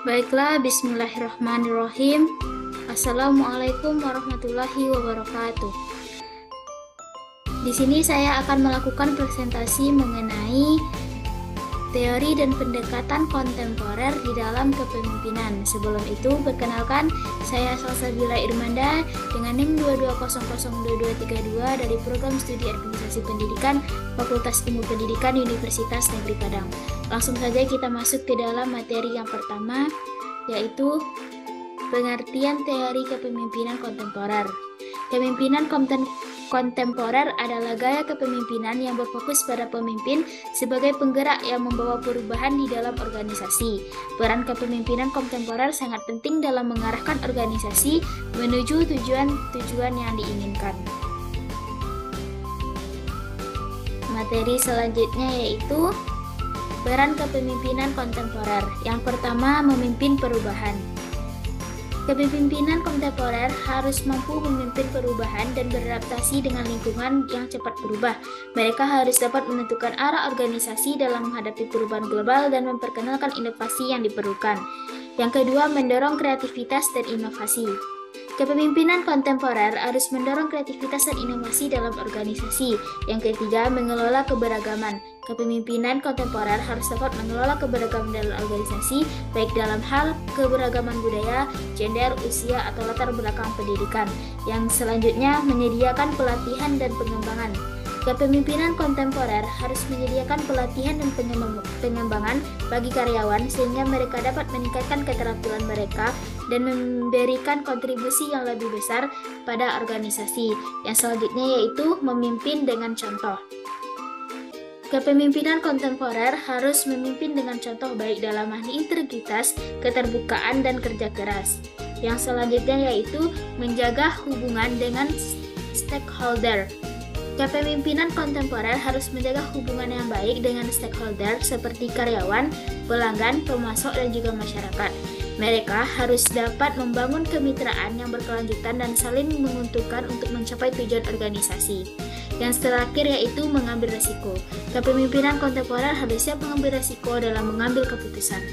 Baiklah, bismillahirrahmanirrahim. Assalamualaikum warahmatullahi wabarakatuh. Di sini saya akan melakukan presentasi mengenai teori dan pendekatan kontemporer di dalam kepemimpinan. Sebelum itu, perkenalkan, saya Salsabila Irmanda dengan NIM 220022232 dari Program Studi Administrasi Pendidikan Fakultas Ilmu Pendidikan Universitas Negeri Padang. Langsung saja kita masuk ke dalam materi yang pertama, yaitu pengertian teori kepemimpinan kontemporer. Kepemimpinan kontemporer adalah gaya kepemimpinan yang berfokus pada pemimpin sebagai penggerak yang membawa perubahan di dalam organisasi. Peran kepemimpinan kontemporer sangat penting dalam mengarahkan organisasi menuju tujuan-tujuan yang diinginkan. Materi selanjutnya yaitu peran kepemimpinan kontemporer. Yang pertama, memimpin perubahan. Kepemimpinan kontemporer harus mampu memimpin perubahan dan beradaptasi dengan lingkungan yang cepat berubah. Mereka harus dapat menentukan arah organisasi dalam menghadapi perubahan global dan memperkenalkan inovasi yang diperlukan. Yang kedua, mendorong kreativitas dan inovasi. Kepemimpinan kontemporer harus mendorong kreativitas dan inovasi dalam organisasi. Yang ketiga, mengelola keberagaman. Kepemimpinan kontemporer harus dapat mengelola keberagaman dalam organisasi, baik dalam hal keberagaman budaya, gender, usia, atau latar belakang pendidikan. Yang selanjutnya, menyediakan pelatihan dan pengembangan. Kepemimpinan kontemporer harus menyediakan pelatihan dan pengembangan bagi karyawan sehingga mereka dapat meningkatkan keterampilan mereka dan memberikan kontribusi yang lebih besar pada organisasi. Yang selanjutnya yaitu memimpin dengan contoh. Kepemimpinan kontemporer harus memimpin dengan contoh baik dalam hal integritas, keterbukaan, dan kerja keras. Yang selanjutnya yaitu menjaga hubungan dengan stakeholder. Kepemimpinan kontemporer harus menjaga hubungan yang baik dengan stakeholder seperti karyawan, pelanggan, pemasok, dan juga masyarakat. Mereka harus dapat membangun kemitraan yang berkelanjutan dan saling menguntungkan untuk mencapai tujuan organisasi. Yang terakhir yaitu mengambil resiko. Kepemimpinan kontemporer harus siap mengambil resiko dalam mengambil keputusan.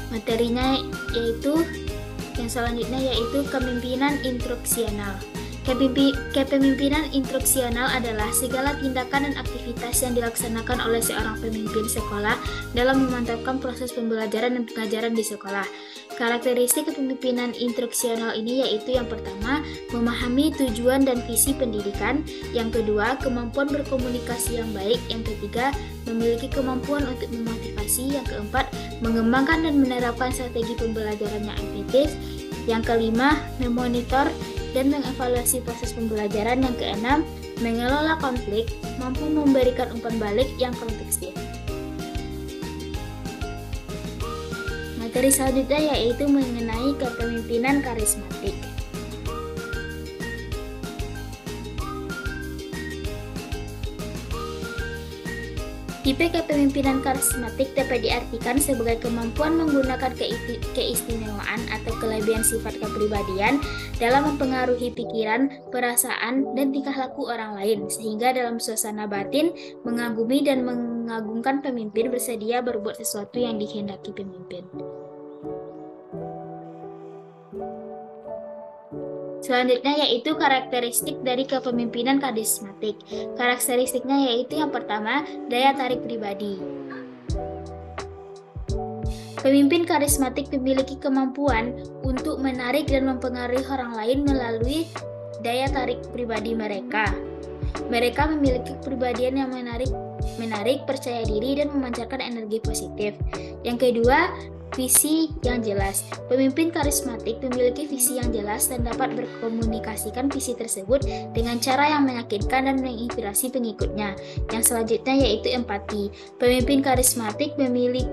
Materinya yaitu yang selanjutnya yaitu kepemimpinan instruksional. Kepemimpinan instruksional adalah segala tindakan dan aktivitas yang dilaksanakan oleh seorang pemimpin sekolah dalam memantapkan proses pembelajaran dan pengajaran di sekolah. Karakteristik kepemimpinan instruksional ini yaitu yang pertama, memahami tujuan dan visi pendidikan, yang kedua, kemampuan berkomunikasi yang baik, yang ketiga, memiliki kemampuan untuk memotivasi, yang keempat, mengembangkan dan menerapkan strategi pembelajaran yang efektif, yang kelima, memonitor dan mengevaluasi proses pembelajaran, yang keenam, mengelola konflik, mampu memberikan umpan balik yang kontekstif. Materi selanjutnya yaitu mengenai kepemimpinan karismatik. Tipe kepemimpinan karismatik dapat diartikan sebagai kemampuan menggunakan keistimewaan atau kelebihan sifat kepribadian dalam mempengaruhi pikiran, perasaan, dan tingkah laku orang lain, sehingga dalam suasana batin mengagumi dan mengagungkan pemimpin bersedia berbuat sesuatu yang dikehendaki pemimpin. Selanjutnya yaitu karakteristik dari kepemimpinan karismatik. Karakteristiknya yaitu yang pertama, daya tarik pribadi. Pemimpin karismatik memiliki kemampuan untuk menarik dan mempengaruhi orang lain melalui daya tarik pribadi mereka. Mereka memiliki kepribadian yang menarik, percaya diri, dan memancarkan energi positif. Yang kedua, visi yang jelas. Pemimpin karismatik memiliki visi yang jelas dan dapat berkomunikasikan visi tersebut dengan cara yang meyakinkan dan menginspirasi pengikutnya. Yang selanjutnya yaitu empati. Pemimpin karismatik memiliki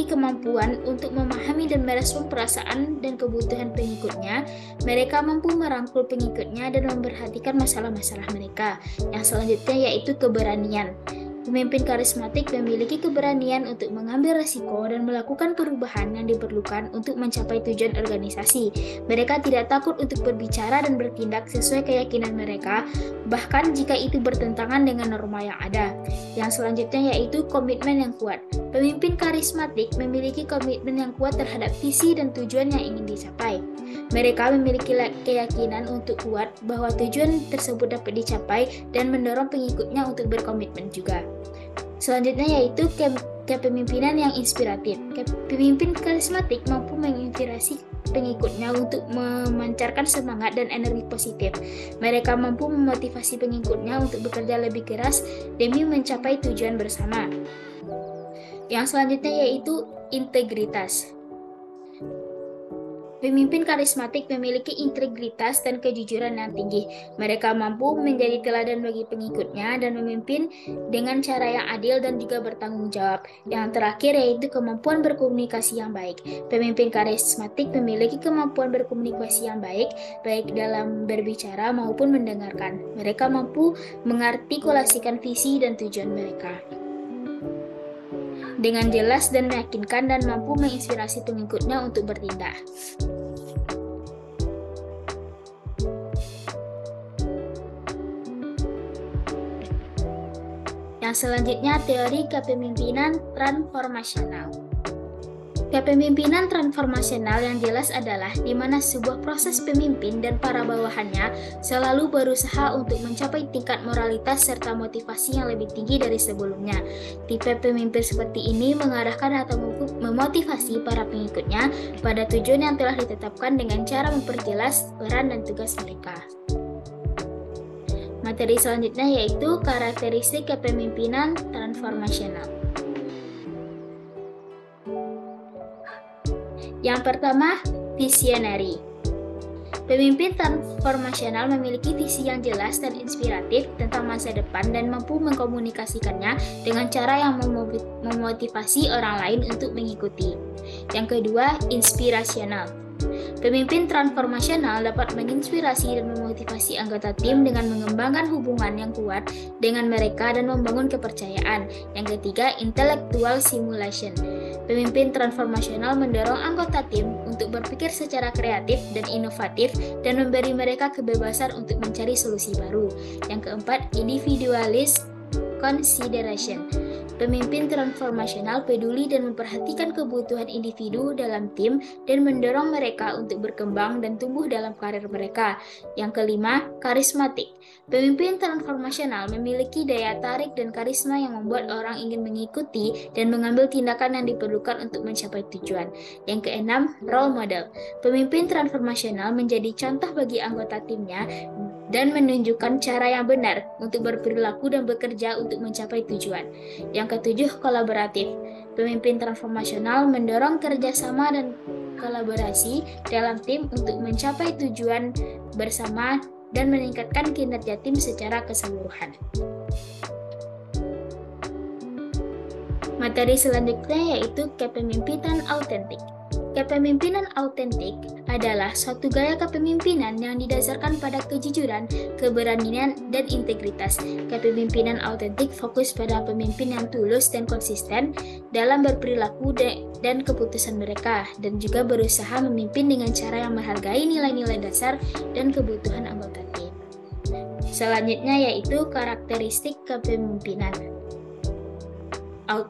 kemampuan untuk memahami dan merespon perasaan dan kebutuhan pengikutnya. Mereka mampu merangkul pengikutnya dan memperhatikan masalah-masalah mereka. Yang selanjutnya yaitu keberanian. Pemimpin karismatik memiliki keberanian untuk mengambil resiko dan melakukan perubahan yang diperlukan untuk mencapai tujuan organisasi. Mereka tidak takut untuk berbicara dan bertindak sesuai keyakinan mereka, bahkan jika itu bertentangan dengan norma yang ada. Yang selanjutnya yaitu komitmen yang kuat. Pemimpin karismatik memiliki komitmen yang kuat terhadap visi dan tujuan yang ingin dicapai. Mereka memiliki keyakinan untuk kuat bahwa tujuan tersebut dapat dicapai dan mendorong pengikutnya untuk berkomitmen juga. Selanjutnya yaitu kepemimpinan yang inspiratif. Pemimpin karismatik mampu menginspirasi pengikutnya untuk memancarkan semangat dan energi positif. Mereka mampu memotivasi pengikutnya untuk bekerja lebih keras demi mencapai tujuan bersama. Yang selanjutnya yaitu integritas. Pemimpin karismatik memiliki integritas dan kejujuran yang tinggi. Mereka mampu menjadi teladan bagi pengikutnya dan memimpin dengan cara yang adil dan juga bertanggung jawab. Yang terakhir yaitu kemampuan berkomunikasi yang baik. Pemimpin karismatik memiliki kemampuan berkomunikasi yang baik dalam berbicara maupun mendengarkan. Mereka mampu mengartikulasikan visi dan tujuan mereka dengan jelas dan meyakinkan dan mampu menginspirasi pengikutnya untuk bertindak. Yang selanjutnya teori kepemimpinan transformasional. Kepemimpinan transformasional yang jelas adalah di mana sebuah proses pemimpin dan para bawahannya selalu berusaha untuk mencapai tingkat moralitas serta motivasi yang lebih tinggi dari sebelumnya. Tipe pemimpin seperti ini mengarahkan atau memotivasi para pengikutnya pada tujuan yang telah ditetapkan dengan cara memperjelas peran dan tugas mereka. Materi selanjutnya yaitu karakteristik kepemimpinan transformasional. Yang pertama, visionary. Pemimpin transformasional memiliki visi yang jelas dan inspiratif tentang masa depan dan mampu mengkomunikasikannya dengan cara yang memotivasi orang lain untuk mengikuti. Yang kedua, inspirasional. Pemimpin transformasional dapat menginspirasi dan memotivasi anggota tim dengan mengembangkan hubungan yang kuat dengan mereka dan membangun kepercayaan. Yang ketiga, intellectual simulation. Pemimpin transformasional mendorong anggota tim untuk berpikir secara kreatif dan inovatif dan memberi mereka kebebasan untuk mencari solusi baru. Yang keempat, individualist consideration. Pemimpin transformasional peduli dan memperhatikan kebutuhan individu dalam tim dan mendorong mereka untuk berkembang dan tumbuh dalam karir mereka. Yang kelima, karismatik. Pemimpin transformasional memiliki daya tarik dan karisma yang membuat orang ingin mengikuti dan mengambil tindakan yang diperlukan untuk mencapai tujuan. Yang keenam, role model. Pemimpin transformasional menjadi contoh bagi anggota timnya dan menunjukkan cara yang benar untuk berperilaku dan bekerja untuk mencapai tujuan. Yang ketujuh, kolaboratif. Pemimpin transformasional mendorong kerjasama dan kolaborasi dalam tim untuk mencapai tujuan bersama dan meningkatkan kinerja tim secara keseluruhan. Materi selanjutnya yaitu kepemimpinan autentik. Kepemimpinan autentik adalah suatu gaya kepemimpinan yang didasarkan pada kejujuran, keberanian, dan integritas. Kepemimpinan autentik fokus pada pemimpin yang tulus dan konsisten dalam berperilaku dan keputusan mereka, dan juga berusaha memimpin dengan cara yang menghargai nilai-nilai dasar dan kebutuhan anggota tim. Selanjutnya yaitu karakteristik kepemimpinan.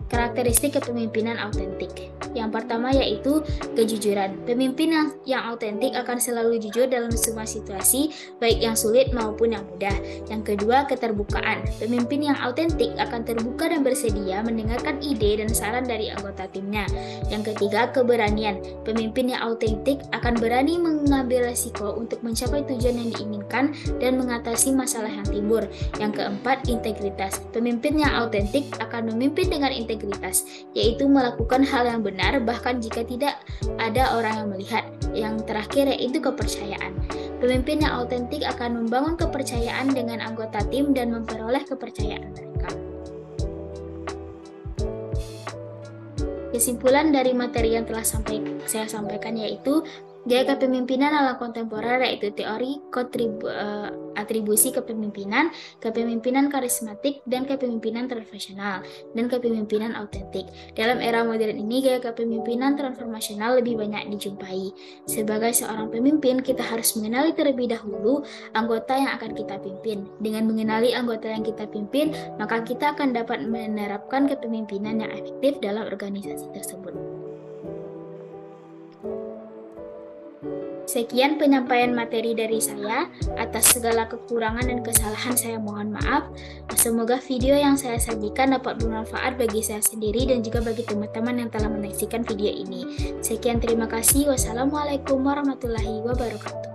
Karakteristik kepemimpinan autentik. Yang pertama yaitu kejujuran. Pemimpin yang autentik akan selalu jujur dalam semua situasi, baik yang sulit maupun yang mudah. Yang kedua, keterbukaan. Pemimpin yang autentik akan terbuka dan bersedia mendengarkan ide dan saran dari anggota timnya. Yang ketiga, keberanian. Pemimpin yang autentik akan berani mengambil resiko untuk mencapai tujuan yang diinginkan dan mengatasi masalah yang timbul. Yang keempat, integritas. Pemimpin yang autentik akan memimpin dengan integritas, yaitu melakukan hal yang benar bahkan jika tidak ada orang yang melihat. Yang terakhir yaitu kepercayaan. Pemimpin yang autentik akan membangun kepercayaan dengan anggota tim dan memperoleh kepercayaan mereka. Kesimpulan dari materi yang telah saya sampaikan yaitu gaya kepemimpinan ala kontemporer yaitu teori atribusi kepemimpinan, kepemimpinan karismatik, dan kepemimpinan transformasional, dan kepemimpinan autentik. Dalam era modern ini, gaya kepemimpinan transformasional lebih banyak dijumpai. Sebagai seorang pemimpin, kita harus mengenali terlebih dahulu anggota yang akan kita pimpin. Dengan mengenali anggota yang kita pimpin, maka kita akan dapat menerapkan kepemimpinan yang efektif dalam organisasi tersebut. Sekian penyampaian materi dari saya. Atas segala kekurangan dan kesalahan saya mohon maaf. Semoga video yang saya sajikan dapat bermanfaat bagi saya sendiri dan juga bagi teman-teman yang telah menyaksikan video ini. Sekian, terima kasih. Wassalamualaikum warahmatullahi wabarakatuh.